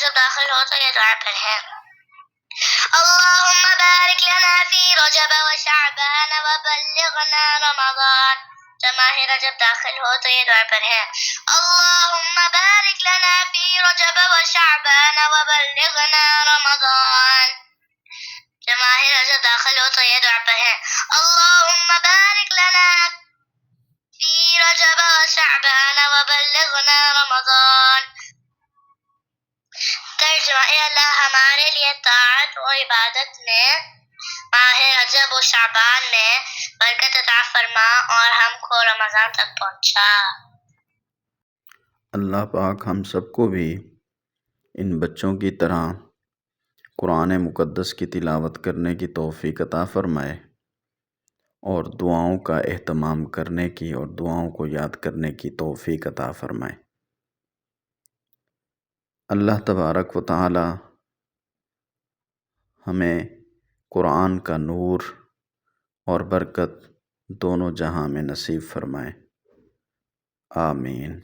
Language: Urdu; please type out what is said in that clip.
جب داخل ہو تو یہ دعا پڑھیں: اللهم بارك لنا في رجب وشعبان وبلغنا رمضان. جب ماہ رجب داخل ہو تو یہ دعا پڑھیں: اللهم بارك لنا في رجب وشعبان وبلغنا رمضان. جب ماہ رجب داخل ہو تو یہ دعا پڑھیں: اللهم بارك لنا في رجب وشعبان وبلغنا رمضان. ترجمہ: اے اللہ، ہمارے لیے طاعت و عبادت میں ماہ رجب و شعبان میں برکت عطا فرما اور ہم کو رمضان تک پہنچا۔ اللہ پاک ہم سب کو بھی ان بچوں کی طرح قرآن مقدس کی تلاوت کرنے کی توفیق عطا فرمائے اور دعاؤں کا اہتمام کرنے کی اور دعاؤں کو یاد کرنے کی توفیق عطا فرمائے۔ اللہ تبارک و تعالی ہمیں قرآن کا نور اور برکت دونوں جہاں میں نصیب فرمائے، آمین۔